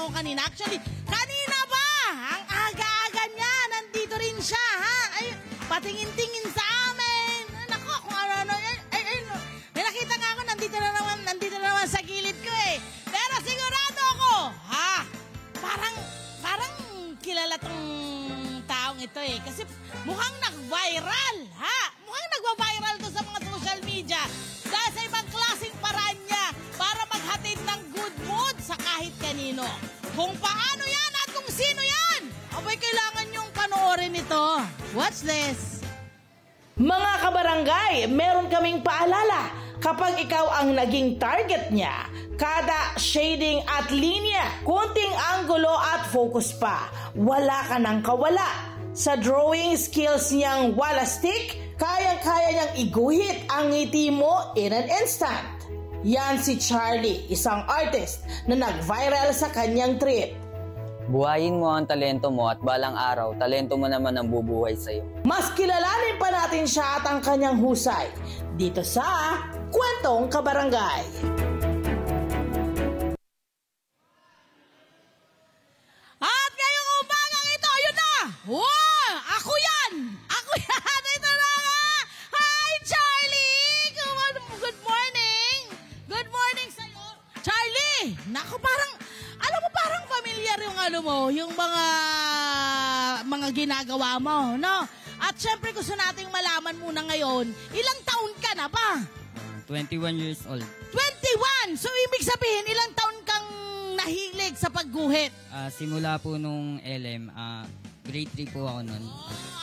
ako kanina. Actually, kanina pa! Ang aga-aga niya, nandito rin siya, ha? Ay, patingin-tingin sa amin. Naku, kung ano-ano. May nakita nga ako, nandito na naman sa gilid ko eh. Pero sigurado ako, ha? Parang kilala tong taong ito eh. Kasi mukhang nag-viral, ha? Mukhang nag-viral to sa mga social media. Dahil sa ibang klaseng paraan niya para maghatid ng good mood sa kahit kanino. Kung paano yan at kung sino yan, abay kailangan niyong panoorin ito. Watch this. Mga kabarangay, meron kaming paalala. Kapag ikaw ang naging target niya, kada shading at linya, kunting anggulo at focus pa, wala ka nang kawala. Sa drawing skills niyang wala stick, kayang-kaya niyang iguhit ang ngiti mo in an instant. Yan si Charlie, isang artist na nag-viral sa kanyang trip. Buhayin mo ang talento mo at balang araw, talento mo naman ang bubuhay sa'yo. Mas kilalanin pa natin siya at ang kanyang husay dito sa Kwentong Kabarangay. At ngayong umagang ito, yun na! Wow! Ako yan! Ako yan! Ito na nga! Hi, Charlie! Good morning! Good morning sa'yo! Charlie! Naku, parang familiar yung yung mga ginagawa mo, no? At syempre gusto nating malaman muna ngayon, ilang taon ka na ba? 21 years old. 21! So ibig sabihin, ilang taon kang nahilig sa pagguhit? Simula po nung LM, grade 3 po ako nun.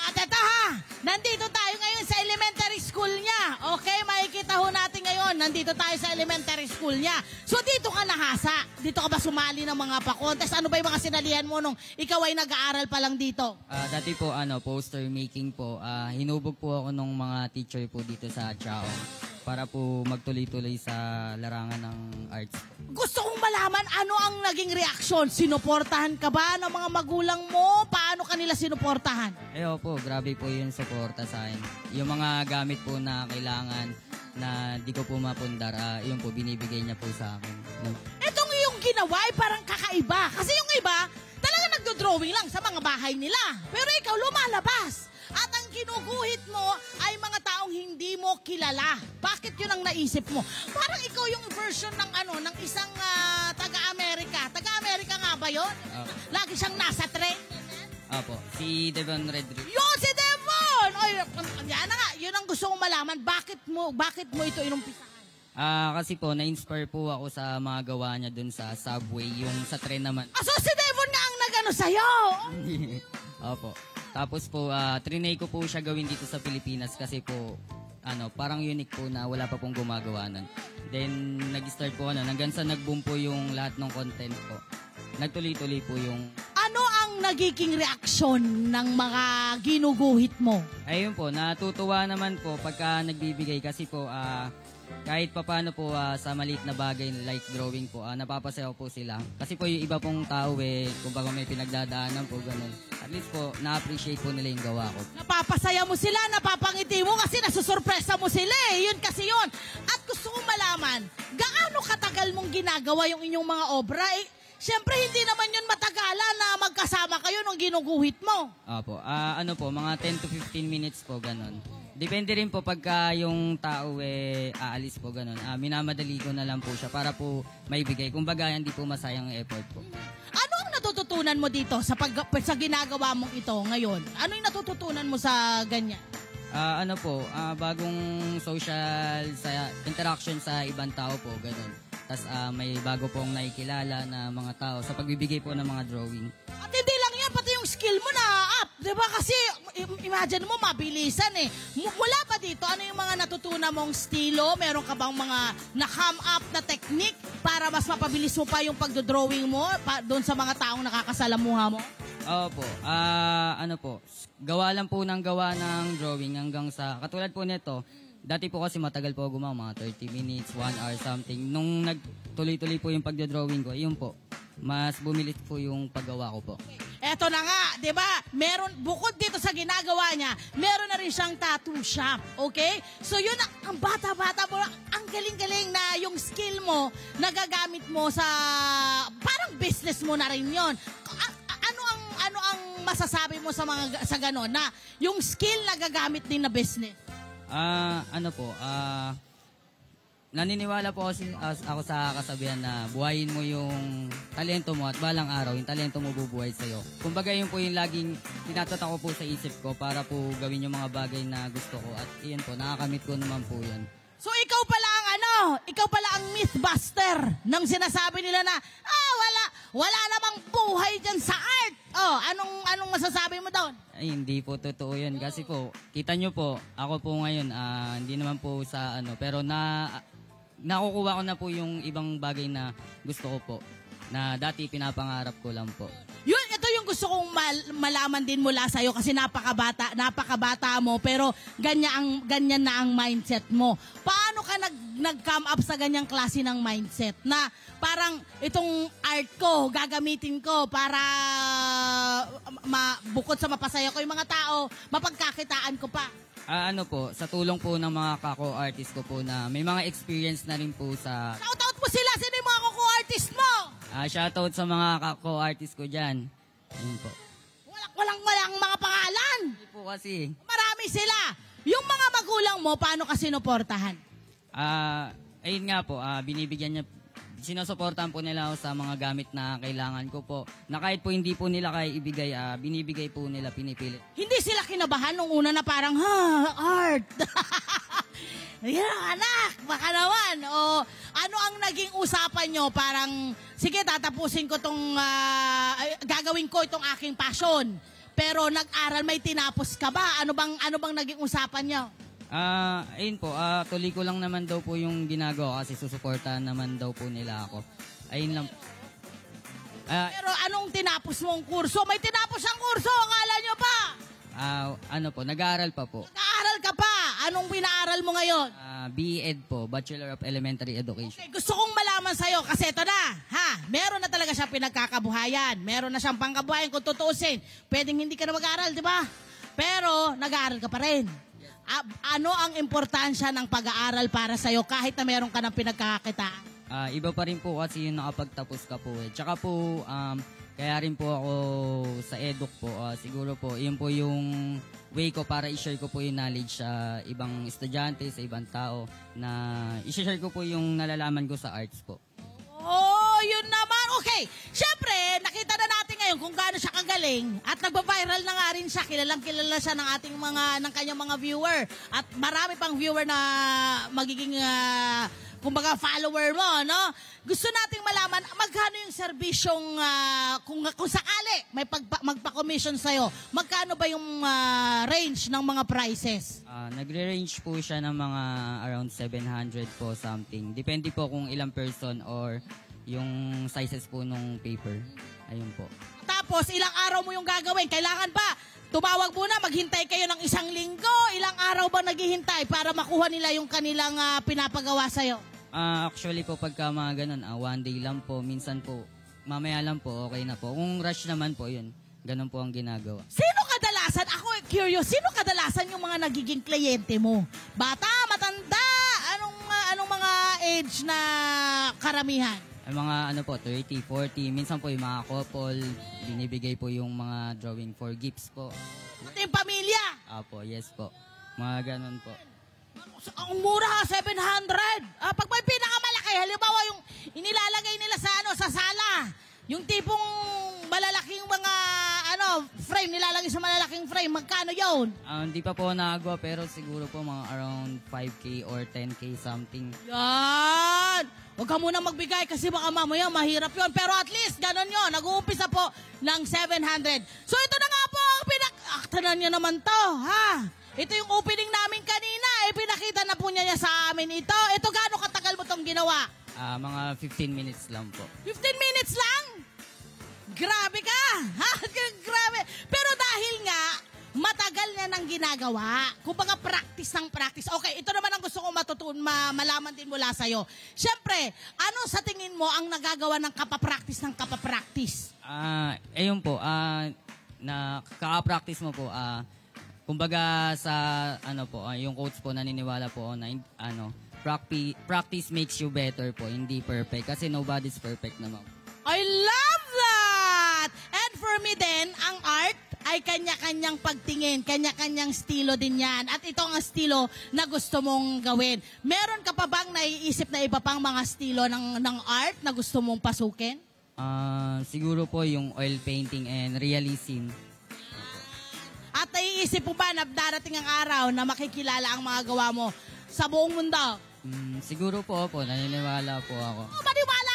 At ito ha, nandito tayo ngayon sa elementary school niya. Okay, makikita ho natin ngayon, nandito tayo sa elementary school niya. So dito ka nahasa? Dito ka ba sumali ng mga pa-contest? Ano ba yung mga sinalihan mo nung ikaw ay nag-aaral pa lang dito? Dati po, poster making po. Hinubog po ako ng mga teacher po dito sa Chaong para po magtuloy-tuloy sa larangan ng arts. Gusto kong malaman ano ang naging reaksyon. Sinuportahan ka ba ng mga magulang mo? Paano kanila sinuportahan? Opo, grabe po yung suporta sa akin. Yung mga gamit po na kailangan na di ko po mapundar, yun po, binibigay niya po sa akin. Itong yung ginawa ay parang kakaiba. Kasi yung iba, talaga nagdo-drawing lang sa mga bahay nila. Pero ikaw lumalabas. At ang ginuguhit mo ay mga taong hindi mo kilala. Bakit yun ang naisip mo? Parang ikaw yung version ng ng isang taga-Amerika. Taga-Amerika nga ba yun? Lagi siyang nasa train. Opo, si Devon Redrick. Yun, si Devon! Ay, yan na nga, yun ang gusto kong malaman. Bakit mo ito inumpisahan? Kasi po, na-inspire po ako sa mga gawa niya dun sa subway, yung sa train naman. So si Devon nga ang nag-ano sa'yo? Opo. Tapos po, trinay ko po siya gawin dito sa Pilipinas kasi po, parang unique po na wala pa pong gumagawa nun. Then, nag-start po hanggang sa nag-boom po yung lahat ng content ko. Nagtuloy-tuloy po yung... Ano ang nagiging reaksyon ng mga ginuguhit mo? Ayun po, natutuwa naman po pagka nagbibigay kasi po, kahit papano po sa maliit na bagay like drawing po, napapasayaw po sila. Kasi po yung iba pong tao kumbaga may pinagdadaanan po, ganun. At least po, na-appreciate po nila yung gawa ko. Napapasaya mo sila, napapangiti mo kasi nasusurpresa mo sila eh. Yun kasi yun. At gusto kong malaman, gaano katagal mong ginagawa yung inyong mga obra? Siyempre, hindi naman yun matagalan na magkasama kayo nung ginuguhit mo. Opo, mga 10 to 15 minutes po, ganun. Depende rin po pagka yung tao aalis po, ganun. Minamadali ko na lang po siya para po maibigay. Kumbaga, hindi po masayang effort po. Ano ang natututunan mo dito sa ginagawa mong ito ngayon? Ano yung natututunan mo sa ganyan? Bagong social interaction sa ibang tao po, ganun. Tapos may bago pong nakikilala na mga tao sa pagbibigay po ng mga drawing. At hindi lang yan, pati yung skill mo na up. Diba? Kasi imagine mo, mabilisan eh. Wala pa dito, ano yung mga natutunan mong estilo? Meron ka bang mga na-come up na technique para mas mapabilis mo pa yung pagdodrawing mo doon sa mga taong nakakasalamuha mo? Opo. Gawa lang po ng gawa ng drawing hanggang sa, katulad po nito, dati po kasi matagal po gumawa, mga 30 minutes, 1 hour something. Nung nagtuloy-tuloy po yung pagdodrawing ko, yun po, mas bumilis po yung paggawa ko po. Eto na nga, di ba? Bukod dito sa ginagawa niya, meron na rin siyang tattoo shop, okay? So yun, ang bata-bata mo, ang galing-galing na yung skill mo, nagagamit mo sa parang business business mo na rin yun. Ano ang masasabi mo sa ganon na yung skill na gagamit din na business? Naniniwala po ako sa kasabihan na buhayin mo yung talento mo at balang araw, yung talento mo bubuhay sa'yo. Kumbaga yun po yung laging tinatatak ko po sa isip ko para po gawin yung mga bagay na gusto ko. At iyan po, nakakamit ko naman po yun. So ikaw pala ang mythbuster ng sinasabi nila na, wala namang buhay dyan sa art. Oh, anong masasabi mo doon? Ay, hindi po totoo yun. Kasi po, kita nyo po, ako po ngayon, hindi naman po sa pero nakukuha ko na po yung ibang bagay na gusto ko po, na dati pinapangarap ko lang po. Ito yung gusto kong malaman din mula sa'yo kasi napakabata mo, pero ganyan na ang mindset mo. Paano ka nag-come up sa ganyang klase ng mindset na parang itong art ko, gagamitin ko para bukod sa mapasaya ko yung mga tao, mapagkakitaan ko pa? Sa tulong po ng mga kako-artist ko po na may mga experience na rin po sa... Shoutout mo sila! Sino yung mga kako-artist mo? Shoutout sa mga kako-artist ko dyan. Ayun po. Walang mga pangalan. Hindi po kasi. Marami sila. Yung mga magulang mo, paano ka sinuportahan? Ayun nga po, sinusuportahan po nila ako sa mga gamit na kailangan ko po. Na kahit po hindi po nila kaya ibigay, binibigay po nila, pinipilit. Hindi sila kinabahan nung una na parang, art. Yeah, anak, baka naman. O, ano ang naging usapan nyo? Parang, sige, tatapusin ko gagawin ko itong aking passion. Pero nag-aral, may tinapos ka ba? Ano bang naging usapan nyo? Ayun po, tuloy ko lang naman daw po yung ginagawa kasi susuportahan naman daw po nila ako. Ayun lang. Pero anong tinapos mong kurso? May tinapos ang kurso, akala nyo pa? Nag-aaral pa po. Nag-aaral ka pa? Anong pinaaral mo ngayon? BEd po, Bachelor of Elementary Education. Okay, gusto kong malaman sa'yo kasi ito na, meron na talaga siyang pinagkakabuhayan. Meron na siyang pangkabuhayan kung tutuusin. Pwedeng hindi ka na mag-aaral, di ba? Pero nag-aaral ka pa rin. Ano ang importansya ng pag-aaral para sa'yo kahit na meron ka ng pinagkakakitaan? Iba pa rin po kasi yung nakapagtapos ka po eh. Tsaka po, kaya rin po ako sa eduk po. Siguro po, yun po yung way ko para i-share ko po yung knowledge sa ibang estudyante, sa ibang tao, na i-share ko po yung nalalaman ko sa arts po. Oh, yun naman. Okay, syempre, nakita na natin ngayon kung gaano siya kagaling at nagba-viral na nga rin siya. Kilala siya ng kanyang mga viewer at marami pang viewer na magiging kumbaga follower mo, no? Gusto nating malaman magkano yung serbisyong kung sakali may magpa-commission sa'yo, magkano ba yung range ng mga prices? Nagre-range po siya ng mga around 700 po something. Depende po kung ilang person or yung sizes po nung paper. Ayun po. Tapos, ilang araw mo yung gagawin? Kailangan ba tumawag muna, maghintay kayo ng 1 linggo? Ilang araw ba naghihintay para makuha nila yung kanilang pinapagawa sa'yo? Actually po, pagka mga ganun, 1 day lang po. Minsan po, mamaya lang po, okay na po. Kung rush naman po, yun. Ganun po ang ginagawa. Sino kadalasan, ako curious, sino kadalasan yung mga nagiging kliyente mo? Bata, matanda, anong mga age na karamihan? Ay mga 30, 40. Minsan po yung mga couple, binibigay po yung mga drawing for gifts po. Pati yung pamilya? Apo, yes po. Mga ganun po. Ang mura, 700. Pag may pinakamalaki, halimbawa yung inilalagay nila sa sala. Yung tipong malalaking mga frame, nilalagay sa malalaking frame. Magkano yun? Hindi pa po nakagawa pero siguro po mga around 5K or 10K something. Yan! Huwag ka muna magbigay kasi baka mamaya mahirap yon. Pero at least, ganon yun. Nag-uumpisa po ng 700. So ito na nga po ang aktanan niya naman to, ha? Ito yung opening namin kanina. Pinakita na po niya sa amin ito. Ito gaano katagal mo itong ginawa? Mga 15 minutes lang po. 15 minutes lang? Grabe ka! Ha? Grabe! Pero dahil nga, matagal na nang ginagawa. Kumbaga practice ng practice. Okay, ito naman ang gusto kong malaman din mula sa'yo. Siyempre, ano sa tingin mo ang nagagawa ng kapapractice ng kapapractice? Ayun po, na kaka-practice mo po, kumbaga sa yung quotes po naniniwala po na practice makes you better po, hindi perfect kasi nobody's perfect naman. I love that! And for me din, ang art ay kanya-kanyang pagtingin, kanya-kanyang estilo din yan. At ito ang estilo na gusto mong gawin. Meron ka pa bang naiisip na iba pang mga estilo ng art na gusto mong pasukin? Siguro po yung oil painting and realism. At naiisip mo ba na darating ang araw na makikilala ang mga gawa mo sa buong mundo? Siguro po, naniniwala po ako. Maniwala